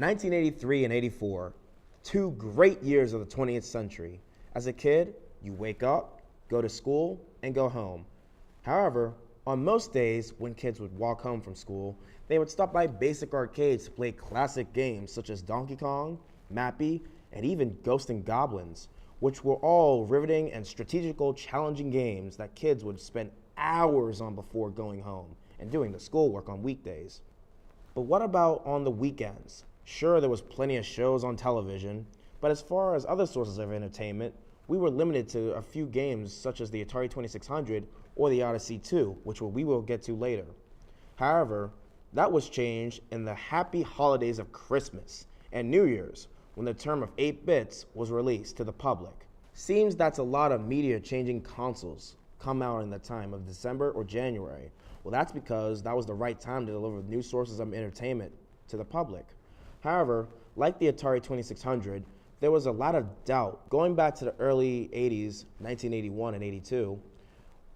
1983 and 84, two great years of the 20th century. As a kid, you wake up, go to school, and go home. However, on most days when kids would walk home from school, they would stop by basic arcades to play classic games such as Donkey Kong, Mappy, and even Ghosts and Goblins, which were all riveting and strategical, challenging games that kids would spend hours on before going home and doing the schoolwork on weekdays. But what about on the weekends? Sure, there was plenty of shows on television, but as far as other sources of entertainment, we were limited to a few games such as the Atari 2600 or the Odyssey 2, which we will get to later. However, that was changed in the happy holidays of Christmas and New Year's, when the term of 8 bits was released to the public. Seems that's a lot of media changing consoles come out in the time of December or January. Well, that's because that was the right time to deliver new sources of entertainment to the public. However, like the Atari 2600, there was a lot of doubt. Going back to the early 80s, 1981 and 82,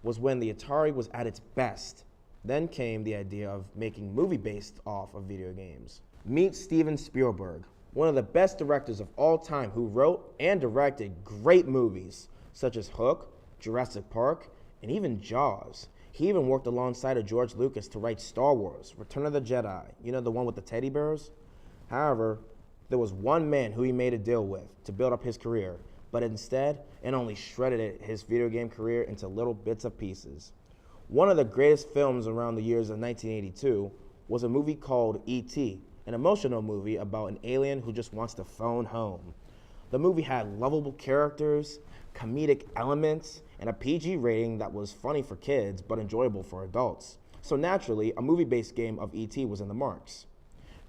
was when the Atari was at its best. Then came the idea of making movie based off of video games. Meet Steven Spielberg, one of the best directors of all time who wrote and directed great movies such as Hook, Jurassic Park, and even Jaws. He even worked alongside of George Lucas to write Star Wars, Return of the Jedi, you know, the one with the teddy bears? However, there was one man who he made a deal with to build up his career, but instead, it only shredded his video game career into little bits of pieces. One of the greatest films around the years of 1982 was a movie called E.T., an emotional movie about an alien who just wants to phone home. The movie had lovable characters, comedic elements, and a PG rating that was funny for kids but enjoyable for adults. So naturally, a movie-based game of E.T. was in the marks.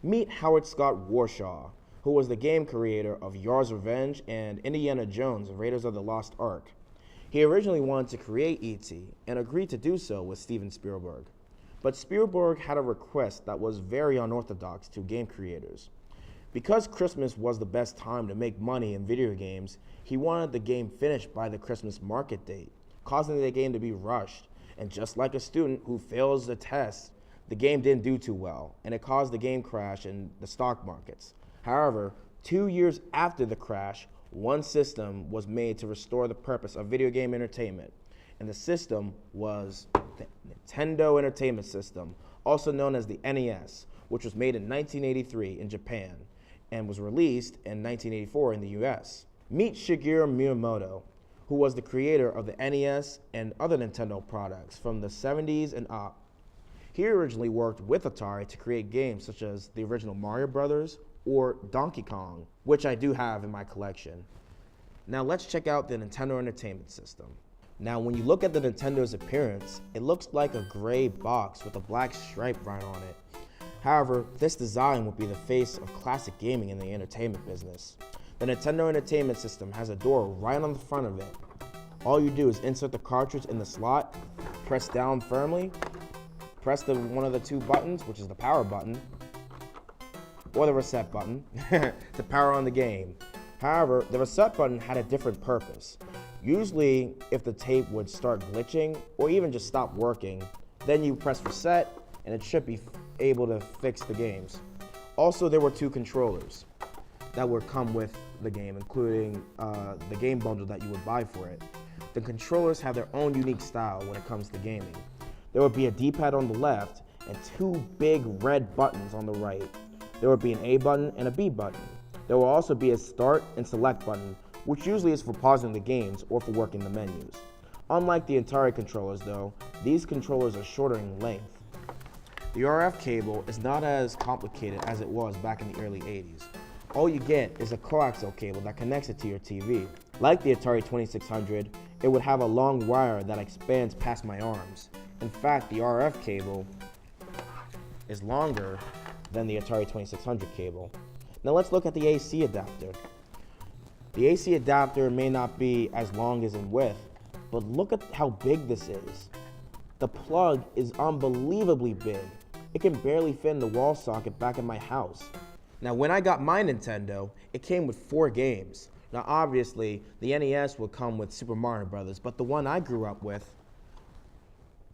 Meet Howard Scott Warshaw, who was the game creator of Yar's Revenge and Indiana Jones, Raiders of the Lost Ark. He originally wanted to create E.T. and agreed to do so with Steven Spielberg. But Spielberg had a request that was very unorthodox to game creators. Because Christmas was the best time to make money in video games, he wanted the game finished by the Christmas market date, causing the game to be rushed. And just like a student who fails the test, the game didn't do too well, and it caused the game crash in the stock markets. However, 2 years after the crash, one system was made to restore the purpose of video game entertainment, and the system was the Nintendo Entertainment System, also known as the NES, which was made in 1983 in Japan and was released in 1984 in the US. Meet Shigeru Miyamoto, who was the creator of the NES and other Nintendo products from the 70s and up. He originally worked with Atari to create games such as the original Mario Brothers or Donkey Kong, which I do have in my collection. Now let's check out the Nintendo Entertainment System. Now when you look at the Nintendo's appearance, it looks like a gray box with a black stripe right on it. However, this design would be the face of classic gaming in the entertainment business. The Nintendo Entertainment System has a door right on the front of it. All you do is insert the cartridge in the slot, press down firmly, press one of the two buttons, which is the power button, or the reset button, to power on the game. However, the reset button had a different purpose. Usually, if the tape would start glitching or even just stop working, then you press reset and it should be able to fix the games. Also, there were two controllers that would come with the game, including the game bundle that you would buy for it. The controllers have their own unique style when it comes to gaming. There would be a D-pad on the left and two big red buttons on the right. There would be an A button and a B button. There will also be a start and select button, which usually is for pausing the games or for working the menus. Unlike the Atari controllers though, these controllers are shorter in length. The RF cable is not as complicated as it was back in the early 80s. All you get is a coaxial cable that connects it to your TV. Like the Atari 2600, it would have a long wire that expands past my arms. In fact, the RF cable is longer than the Atari 2600 cable. Now let's look at the AC adapter. The AC adapter may not be as long as in width, but look at how big this is. The plug is unbelievably big. It can barely fit in the wall socket back in my house. Now when I got my Nintendo, it came with 4 games. Now obviously, the NES would come with Super Mario Brothers, but the one I grew up with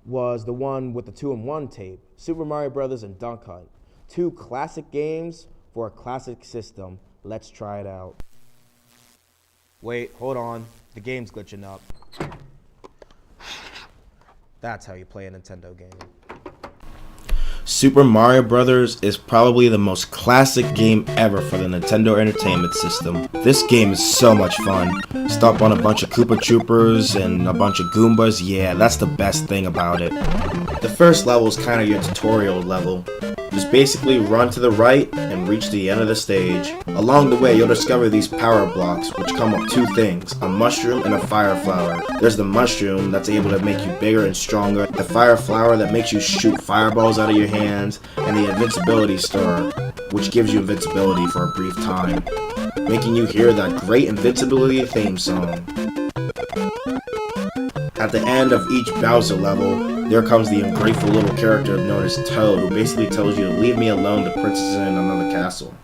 was the one with the 2-in-1 tape, Super Mario Brothers and Duck Hunt. 2 classic games For a classic system, let's try it out. Wait, hold on. The game's glitching up. That's how you play a Nintendo game. Super Mario Bros. Is probably the most classic game ever for the Nintendo Entertainment System. This game is so much fun. Stomp on a bunch of Koopa Troopers and a bunch of Goombas. Yeah, that's the best thing about it. The first level is kind of your tutorial level. Just basically run to the right and reach the end of the stage. Along the way, you'll discover these power blocks, which come with two things, a mushroom and a fire flower. There's the mushroom that's able to make you bigger and stronger, the fire flower that makes you shoot fireballs out of your hands, and the invincibility star, which gives you invincibility for a brief time, making you hear that great invincibility theme song. At the end of each Bowser level, there comes the ungrateful little character known as Toad, who basically tells you to leave me alone, the princess is in another castle.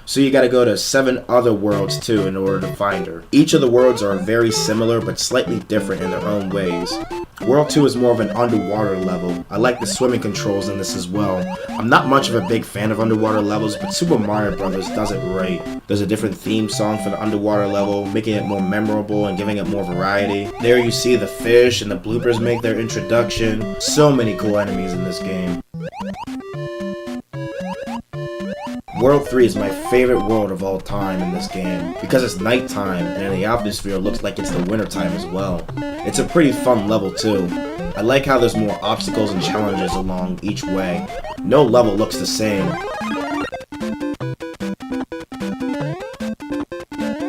So you gotta go to 7 other worlds too in order to find her. Each of the worlds are very similar but slightly different in their own ways. World 2 is more of an underwater level. I like the swimming controls in this as well. I'm not much of a big fan of underwater levels, but Super Mario Bros. Does it right. There's a different theme song for the underwater level, making it more memorable and giving it more variety. There you see the fish and the bloopers make their introduction. So many cool enemies in this game. World 3 is my favorite world of all time in this game, because it's nighttime and the atmosphere looks like it's the wintertime as well. It's a pretty fun level too. I like how there's more obstacles and challenges along each way. No level looks the same.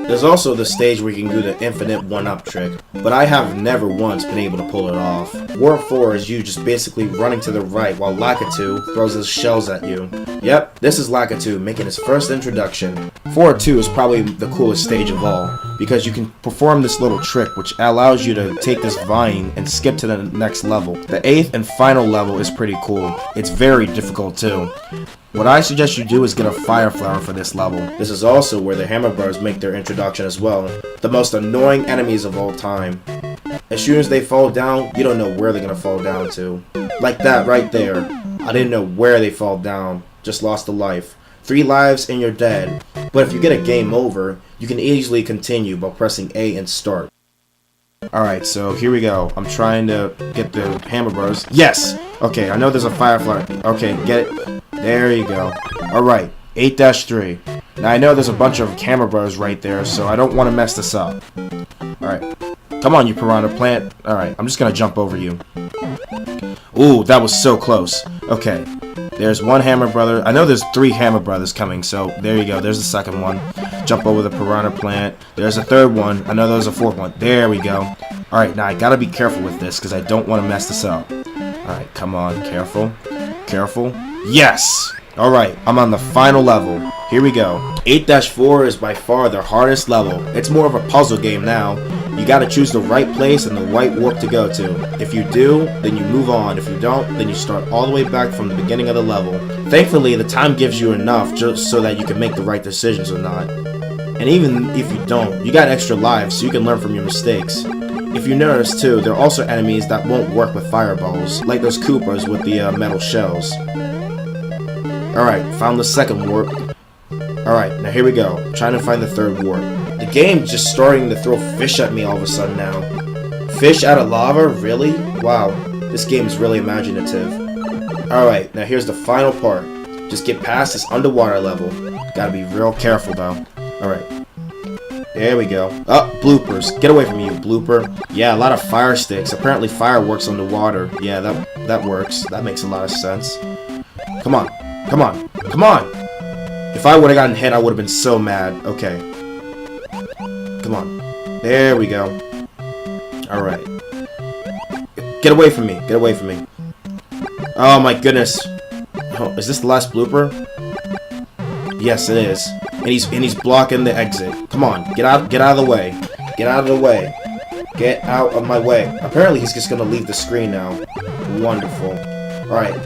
There's also the stage where you can do the infinite one-up trick, but I have never once been able to pull it off. World 4 is you just basically running to the right while Lakitu throws his shells at you. Yep, this is Lakitu making his first introduction. 4-2 is probably the coolest stage of all, because you can perform this little trick which allows you to take this vine and skip to the next level. The 8th and final level is pretty cool. It's very difficult too. What I suggest you do is get a fire flower for this level. This is also where the Hammer Bros make their introduction as well. The most annoying enemies of all time. As soon as they fall down, you don't know where they're gonna fall down to. Like that right there. I didn't know where they fall down. Just lost a life. 3 lives and you're dead. But if you get a game over, you can easily continue by pressing A and start. Alright, so here we go. I'm trying to get the Hammer Bros. Yes! Okay, I know there's a fire flower. Okay, get it. There you go. Alright, 8-3. Now I know there's a bunch of Hammer Bros right there, so I don't want to mess this up. Alright. Come on, you piranha plant. Alright, I'm just gonna jump over you. Ooh, that was so close. Okay. There's one Hammer Brother. I know there's 3 Hammer Brothers coming, so there you go. There's the second one. Jump over the piranha plant. There's a third one. I know there's a 4th one. There we go. Alright, now I gotta be careful with this, because I don't want to mess this up. Alright, come on. Careful. Careful. Yes! Alright, I'm on the final level. Here we go. 8-4 is by far the hardest level. It's more of a puzzle game now. You gotta choose the right place and the right warp to go to. If you do, then you move on. If you don't, then you start all the way back from the beginning of the level. Thankfully, the time gives you enough just so that you can make the right decisions or not. And even if you don't, you got extra lives so you can learn from your mistakes. If you notice too, there are also enemies that won't work with fireballs, like those Koopas with the metal shells. Alright, found the second warp. Alright, now here we go. Trying to find the third warp. The game's just starting to throw fish at me all of a sudden now. Fish out of lava? Really? Wow, this game is really imaginative. Alright, now here's the final part. Just get past this underwater level. Gotta be real careful though. Alright. There we go. Oh, bloopers. Get away from me, you blooper. Yeah, a lot of fire sticks. Apparently fire works underwater. Yeah, that works. That makes a lot of sense. Come on. Come on. Come on! If I would have gotten hit, I would have been so mad. Okay. Come on. There we go. Alright. Get away from me. Get away from me. Oh my goodness. Oh, is this the last blooper? Yes, it is. And he's blocking the exit. Come on. Get out of the way. Get out of the way. Get out of my way. Apparently he's just gonna leave the screen now. Wonderful. Alright.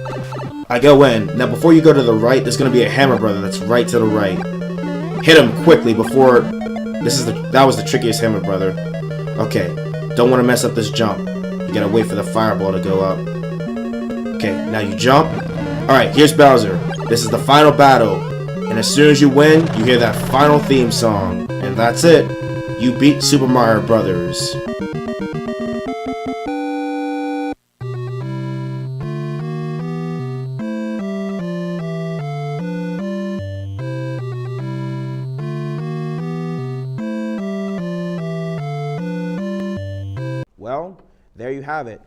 I go in. Now before you go to the right, there's gonna be a Hammer Brother that's right to the right. Hit him quickly before that was the trickiest Hammer Brother. Okay. Don't wanna mess up this jump. You gotta wait for the fireball to go up. Okay, now you jump. Alright, here's Bowser. This is the final battle. And as soon as you win, you hear that final theme song. And that's it. You beat Super Mario Brothers. Well, there you have it.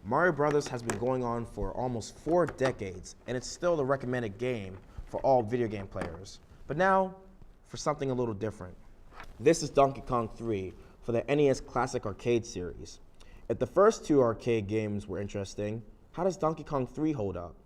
Mario Brothers has been going on for almost 4 decades, and it's still the recommended game for all video game players. But now, for something a little different. This is Donkey Kong 3 for the NES Classic Arcade series. If the first 2 arcade games were interesting, how does Donkey Kong 3 hold up?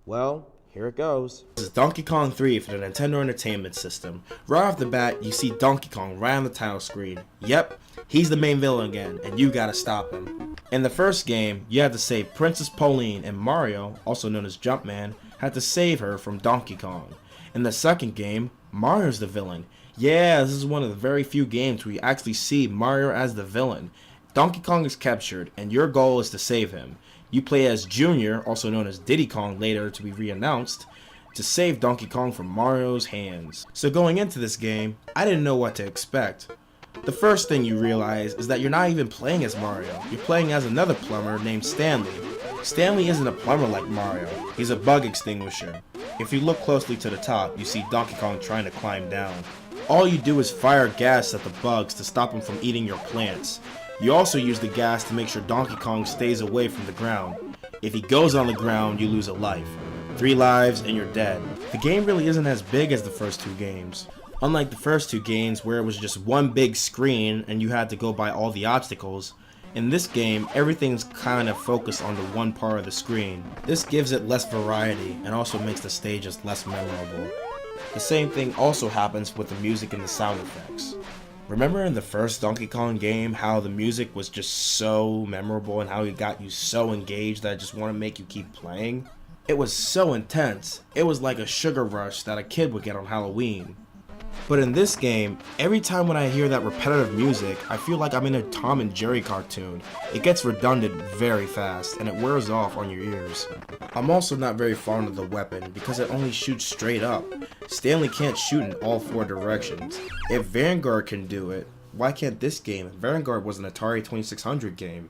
Well, here it goes. This is Donkey Kong 3 for the Nintendo Entertainment System. Right off the bat, you see Donkey Kong right on the title screen. Yep, he's the main villain again, and you gotta stop him. In the first game, you had to save Princess Pauline, and Mario, also known as Jumpman, had to save her from Donkey Kong. In the second game, Mario's the villain. Yeah, this is one of the very few games where you actually see Mario as the villain. Donkey Kong is captured, and your goal is to save him. You play as Junior, also known as Diddy Kong later to be re-announced, to save Donkey Kong from Mario's hands. So going into this game, I didn't know what to expect. The first thing you realize is that you're not even playing as Mario. You're playing as another plumber named Stanley. Stanley isn't a plumber like Mario. He's a bug extinguisher. If you look closely to the top, you see Donkey Kong trying to climb down. All you do is fire gas at the bugs to stop them from eating your plants. You also use the gas to make sure Donkey Kong stays away from the ground. If he goes on the ground, you lose a life. 3 lives and you're dead. The game really isn't as big as the first 2 games. Unlike the first 2 games where it was just one big screen and you had to go by all the obstacles, in this game everything's kind of focused on the one part of the screen. This gives it less variety and also makes the stages less memorable. The same thing also happens with the music and the sound effects. Remember in the first Donkey Kong game how the music was just so memorable and how it got you so engaged that it just want to make you keep playing? It was so intense. It was like a sugar rush that a kid would get on Halloween. But in this game, every time when I hear that repetitive music, I feel like I'm in a Tom and Jerry cartoon. It gets redundant very fast, and it wears off on your ears. I'm also not very fond of the weapon, because it only shoots straight up. Stanley can't shoot in all 4 directions. If Vanguard can do it, why can't this game? Vanguard was an Atari 2600 game.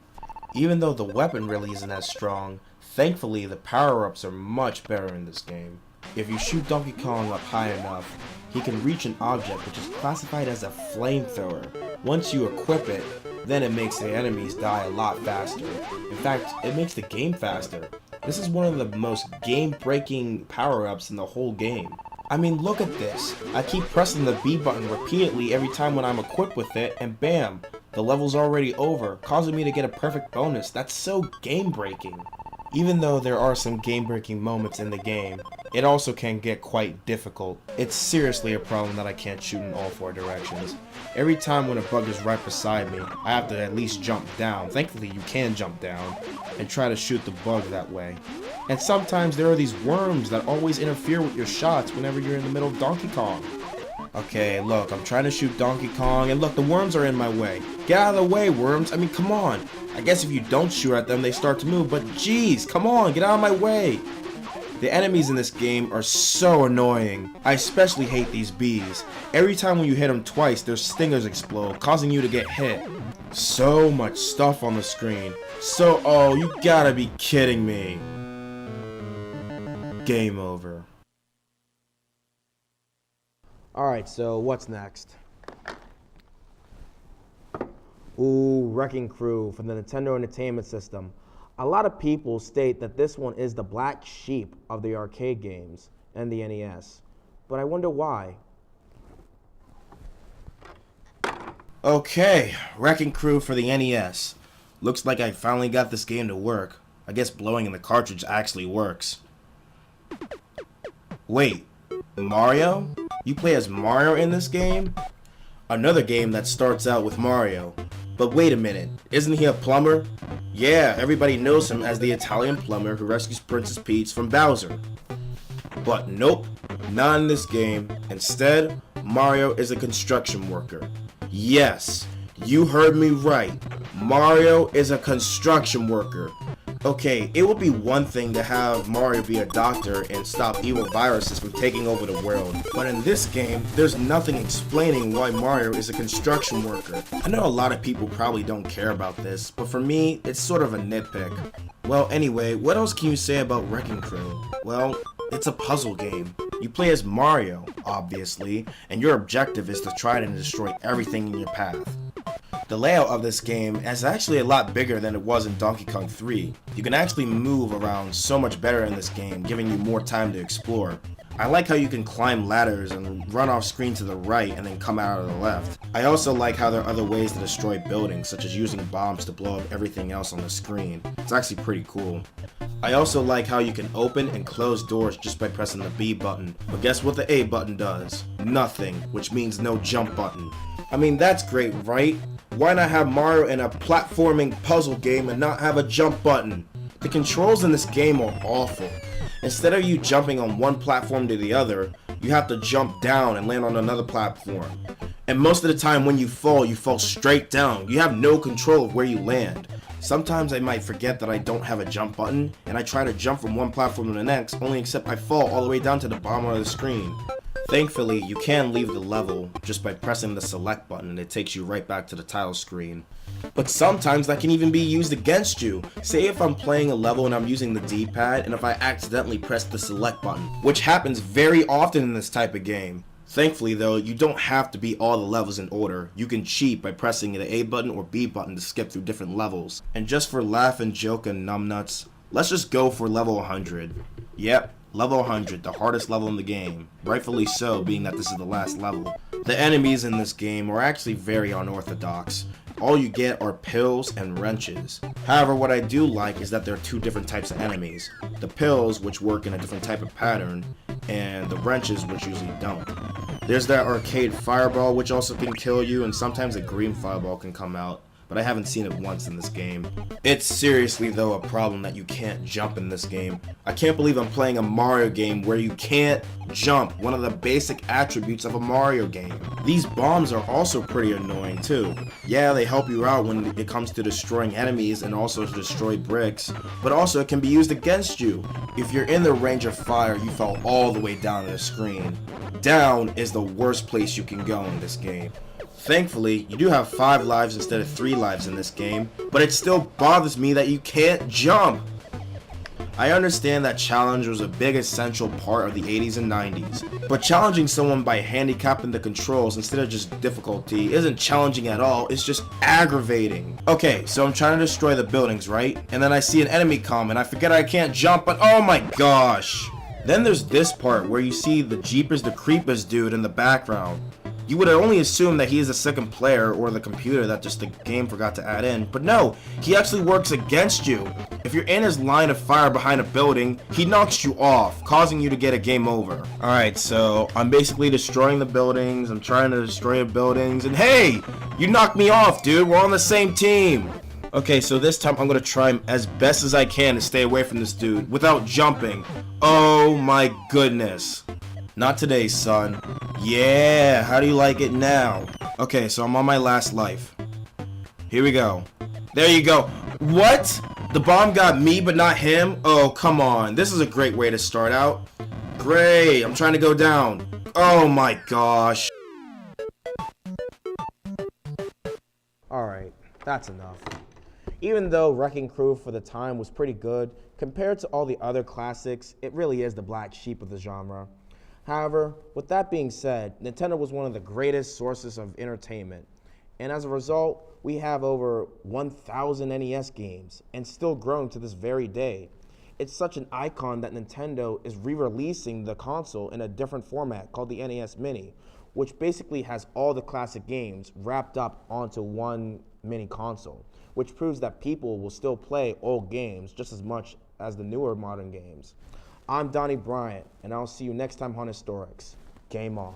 Even though the weapon really isn't as strong, thankfully the power-ups are much better in this game. If you shoot Donkey Kong up high enough, he can reach an object which is classified as a flamethrower. Once you equip it, then it makes the enemies die a lot faster. In fact, it makes the game faster. This is one of the most game-breaking power-ups in the whole game. I mean, look at this. I keep pressing the B button repeatedly every time when I'm equipped with it, and bam, the level's already over, causing me to get a perfect bonus. That's so game-breaking. Even though there are some game-breaking moments in the game, it also can get quite difficult. It's seriously a problem that I can't shoot in all 4 directions. Every time when a bug is right beside me, I have to at least jump down. Thankfully you can jump down, and try to shoot the bug that way. And sometimes there are these worms that always interfere with your shots whenever you're in the middle of Donkey Kong. Okay, look, I'm trying to shoot Donkey Kong, and look, the worms are in my way. Get out of the way, worms. I mean, come on. I guess if you don't shoot at them, they start to move, but jeez, come on, get out of my way. The enemies in this game are so annoying. I especially hate these bees. Every time when you hit them twice, their stingers explode, causing you to get hit. So much stuff on the screen. Oh, you gotta be kidding me. Game over. Alright, so what's next? Ooh, Wrecking Crew from the Nintendo Entertainment System. A lot of people state that this one is the black sheep of the arcade games and the NES, but I wonder why. Okay, Wrecking Crew for the NES. Looks like I finally got this game to work. I guess blowing in the cartridge actually works. Wait, Mario? You play as Mario in this game? Another game that starts out with Mario. But wait a minute, isn't he a plumber? Yeah, everybody knows him as the Italian plumber who rescues Princess Peach from Bowser. But nope, not in this game. Instead, Mario is a construction worker. Yes, you heard me right. Mario is a construction worker. Okay, it would be one thing to have Mario be a doctor and stop evil viruses from taking over the world, but in this game, there's nothing explaining why Mario is a construction worker. I know a lot of people probably don't care about this, but for me, it's sort of a nitpick. Well, anyway, what else can you say about Wrecking Crew? Well, it's a puzzle game. You play as Mario, obviously, and your objective is to try to destroy everything in your path. The layout of this game is actually a lot bigger than it was in Donkey Kong 3. You can actually move around so much better in this game, giving you more time to explore. I like how you can climb ladders and run off screen to the right and then come out of the left. I also like how there are other ways to destroy buildings, such as using bombs to blow up everything else on the screen. It's actually pretty cool. I also like how you can open and close doors just by pressing the B button, but guess what the A button does? Nothing, which means no jump button. I mean, that's great, right? Why not have Mario in a platforming puzzle game and not have a jump button? The controls in this game are awful. Instead of you jumping on one platform to the other, you have to jump down and land on another platform. And most of the time when you fall straight down. You have no control of where you land. Sometimes I might forget that I don't have a jump button, and I try to jump from one platform to the next, only except I fall all the way down to the bottom of the screen. Thankfully, you can leave the level just by pressing the select button and it takes you right back to the title screen. But sometimes that can even be used against you. Say if I'm playing a level and I'm using the D-pad and if I accidentally press the select button, which happens very often in this type of game. Thankfully though, you don't have to beat all the levels in order. You can cheat by pressing the A button or B button to skip through different levels. And just for laugh and joke and numbnuts, let's just go for level 100. Yep. Level 100, the hardest level in the game. Rightfully so, being that this is the last level. The enemies in this game are actually very unorthodox. All you get are pills and wrenches. However, what I do like is that there are two different types of enemies. The pills, which work in a different type of pattern, and the wrenches, which usually don't. There's that arcade fireball, which also can kill you, and sometimes a green fireball can come out, but I haven't seen it once in this game. It's seriously though a problem that you can't jump in this game. I can't believe I'm playing a Mario game where you can't jump, one of the basic attributes of a Mario game. These bombs are also pretty annoying too. Yeah, they help you out when it comes to destroying enemies and also to destroy bricks, but also it can be used against you. If you're in the range of fire, you fall all the way down to the screen. Down is the worst place you can go in this game. Thankfully, you do have 5 lives instead of 3 lives in this game, but it still bothers me that you can't jump. I understand that challenge was a big essential part of the 80s and 90s, but challenging someone by handicapping the controls instead of just difficulty isn't challenging at all, it's just aggravating. Okay, so I'm trying to destroy the buildings, right? And then I see an enemy come and I forget I can't jump, but oh my gosh! Then there's this part where you see the Jeepers the Creepers dude in the background. You would only assume that he is the second player or the computer that just the game forgot to add in, but no, he actually works against you. If you're in his line of fire behind a building, he knocks you off, causing you to get a game over. Alright, so I'm basically destroying the buildings, I'm trying to destroy the buildings, and hey! You knocked me off, dude, we're on the same team! Okay, so this time I'm gonna try as best as I can to stay away from this dude without jumping. Oh my goodness. Not today, son. Yeah, how do you like it now? Okay, so I'm on my last life. Here we go. There you go. What? The bomb got me but not him? Oh, come on. This is a great way to start out. Great, I'm trying to go down. Oh my gosh. Alright, that's enough. Even though Wrecking Crew for the time was pretty good, compared to all the other classics, it really is the black sheep of the genre. However, with that being said, Nintendo was one of the greatest sources of entertainment, and as a result, we have over 1,000 NES games, and still growing to this very day. It's such an icon that Nintendo is re-releasing the console in a different format called the NES Mini, which basically has all the classic games wrapped up onto one mini console, which proves that people will still play old games just as much as the newer modern games. I'm Donnie Bryant, and I'll see you next time on Historics. Game on.